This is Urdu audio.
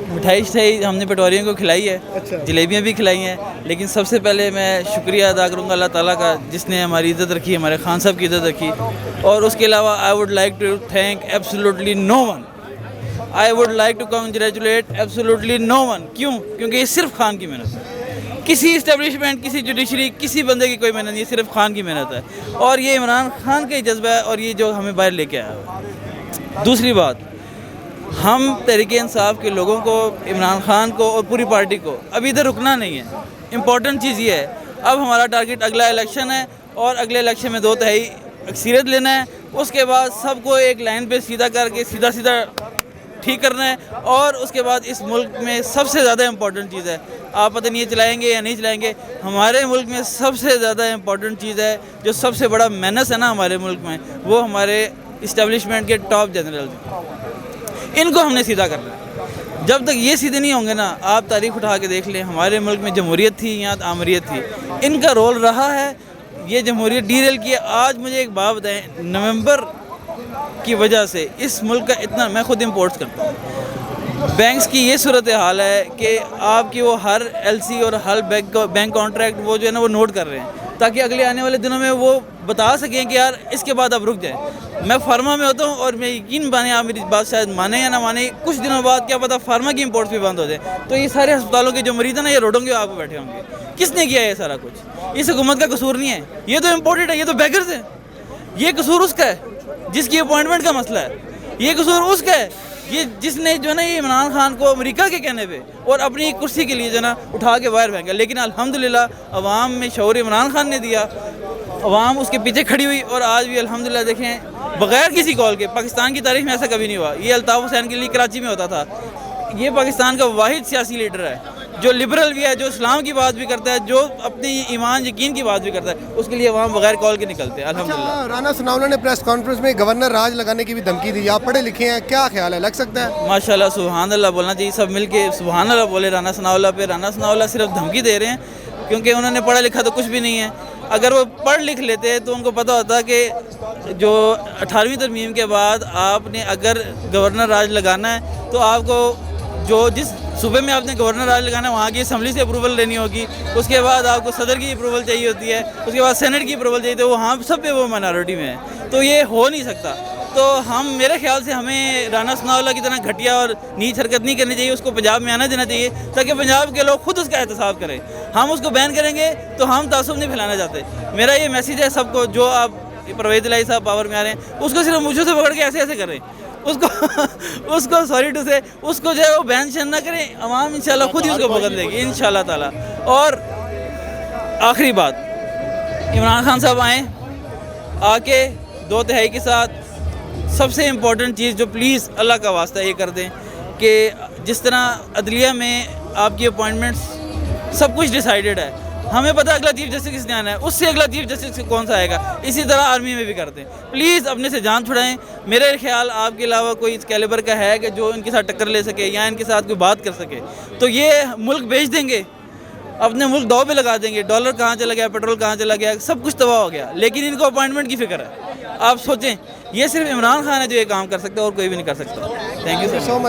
مٹھائی ہم نے پٹوریوں کو کھلائی ہے, جلیبیاں بھی کھلائی ہیں, لیکن سب سے پہلے میں شکریہ ادا کروں گا اللہ تعالیٰ کا جس نے ہماری عزت رکھی, ہمارے خان صاحب کی عزت رکھی. اور اس کے علاوہ I would like to thank absolutely no one. I would like to congratulate absolutely no one. کیوں؟ کیونکہ یہ صرف خان کی محنت ہے. کسی اسٹیبلشمنٹ, کسی جوڈیشری, کسی بندے کی کوئی محنت نہیں, صرف خان کی محنت ہے. اور یہ عمران خان کا ہی جذبہ ہے, اور یہ جو ہمیں باہر لے کے آیا ہے. دوسری بات, ہم تحریک انصاف کے لوگوں کو, عمران خان کو اور پوری پارٹی کو ابھی ادھر رکنا نہیں ہے. امپورٹنٹ چیز یہ ہے, اب ہمارا ٹارگٹ اگلا الیکشن ہے, اور اگلے الیکشن میں 2/3 اکثریت لینا ہے. اس کے بعد سب کو ایک لائن پہ سیدھا کر کے سیدھا ٹھیک کرنا ہے. اور اس کے بعد اس ملک میں سب سے زیادہ امپورٹنٹ چیز ہے, آپ پتہ نہیں یہ چلائیں گے یا نہیں چلائیں گے, ہمارے ملک میں سب سے زیادہ امپورٹنٹ چیز ہے, جو سب سے بڑا مینس ہے نا ہمارے ملک میں, وہ ہمارے اسٹیبلشمنٹ کے ٹاپ جنرل. ان کو ہم نے سیدھا کرنا ہے. جب تک یہ سیدھے نہیں ہوں گے نا, آپ تاریخ اٹھا کے دیکھ لیں, ہمارے ملک میں جمہوریت تھی یا آمریت تھی, ان کا رول رہا ہے. یہ جمہوریت ڈیریل کی ہے. آج مجھے ایک بات بتائیں, نومبر کی وجہ سے اس ملک کا اتنا, میں خود امپورٹس کرتا ہوں, بینکس کی یہ صورتحال ہے کہ آپ کی وہ ہر ایل سی اور ہر بینک کانٹریکٹ وہ جو ہے نا وہ نوٹ کر رہے ہیں, تاکہ اگلے آنے والے دنوں میں وہ بتا سکیں کہ یار اس کے بعد اب رک جائیں. میں فارما میں ہوتا ہوں, اور میں یقین مانیں, آپ میری بات شاید مانیں یا نہ مانیں, کچھ دنوں بعد کیا پتا فارما کی امپورٹس بھی بند ہو جائیں. تو یہ سارے ہسپتالوں کے جو مریض ہیں نا, یہ روڈوں کے آپ بیٹھے ہوں گے. کس نے کیا ہے یہ سارا کچھ؟ اس حکومت کا قصور نہیں ہے, یہ تو امپورٹڈ ہے, یہ تو بیگرز ہیں. یہ قصور اس کا ہے جس کی اپوائنٹمنٹ کا مسئلہ ہے, یہ قصور اس کا ہے یہ جس نے جو ہے نا یہ عمران خان کو امریکہ کے کہنے پہ اور اپنی کرسی کے لیے جو ہے نا اٹھا کے باہر پھینکا. لیکن الحمدللہ عوام میں شعور عمران خان نے دیا, عوام اس کے پیچھے کھڑی ہوئی, اور آج بھی الحمدللہ دیکھیں بغیر کسی کال کے, پاکستان کی تاریخ میں ایسا کبھی نہیں ہوا. یہ الطاف حسین کے لیے کراچی میں ہوتا تھا. یہ پاکستان کا واحد سیاسی لیڈر ہے جو لبرل بھی ہے, جو اسلام کی بات بھی کرتا ہے, جو اپنی ایمان یقین کی بات بھی کرتا ہے. اس کے لیے عوام بغیر کال کے نکلتے ہیں الحمدللہ. رانا ثناءاللہ نے پریس کانفرنس میں گورنر راج لگانے کی بھی دھمکی دی. آپ پڑھے لکھے ہیں, کیا خیال ہے, لگ سکتا ہے؟ ماشاءاللہ سبحان اللہ بولنا چاہیے, سب مل کے سبحان اللہ بولے رانا ثناءاللہ پہ. رانا ثناءاللہ صرف دھمکی دے رہے ہیں, کیونکہ انہوں نے پڑھا لکھا تو کچھ بھی نہیں ہے. اگر وہ پڑھ لکھ لیتے تو ان کو پتہ ہوتا کہ جو 18ویں ترمیم کے بعد آپ نے اگر گورنر راج لگانا ہے تو آپ کو جو جس صوبے میں آپ نے گورنر راج لگانا ہے وہاں کی اسمبلی سے اپروول لینی ہوگی, اس کے بعد آپ کو صدر کی اپروول چاہیے ہوتی ہے, اس کے بعد سینٹ کی اپروول چاہیے, تو وہاں سب پہ وہ مائنارٹی میں ہے, تو یہ ہو نہیں سکتا. تو ہم, میرے خیال سے ہمیں رانا ثناءاللہ کی طرح گھٹیا اور نیچ حرکت نہیں کرنی چاہیے. اس کو پنجاب میں آنا دینا چاہیے تاکہ پنجاب کے لوگ خود اس کا احتساب کریں. ہم اس کو بین کریں گے تو ہم تعصب نہیں پھیلانا چاہتے. میرا یہ میسیج ہے سب کو, جو آپ پرویز الہی صاحب پاور میں آ رہے ہیں, اس کو صرف مجھے سے پکڑ کے ایسے کریں, اس کو سوری ٹو سے اس کو جو ہے وہ بین شین نہ کریں. عوام انشاءاللہ خود ہی اس کو پکڑ دے گی انشاءاللہ تعالیٰ. اور آخری بات, عمران خان صاحب آئیں, آ کے 2/3 کے ساتھ سب سے امپورٹنٹ چیز جو پلیز اللہ کا واسطہ یہ کر دیں کہ جس طرح عدلیہ میں آپ کی اپوائنٹمنٹس سب کچھ ڈیسائیڈڈ ہے, ہمیں پتہ اگلا چیف جسٹس کس نے آنا ہے, اس سے اگلا چیف جسٹس کون سا آئے گا, اسی طرح آرمی میں بھی کرتے ہیں. پلیز اپنے سے جان چھڑائیں. میرے خیال آپ کے علاوہ کوئی اس کیلیبر کا ہے کہ جو ان کے ساتھ ٹکر لے سکے یا ان کے ساتھ کوئی بات کر سکے, تو یہ ملک بیچ دیں گے, اپنے ملک دو پہ لگا دیں گے. ڈالر کہاں چلا گیا, پیٹرول کہاں چلا گیا, سب کچھ تباہ ہو گیا. لیکن ان کو اپوائنٹمنٹ کی فکر ہے. آپ سوچیں, یہ صرف عمران خان ہے جو یہ کام کر سکتا ہے, اور کوئی بھی نہیں کر سکتا. Thank you so much.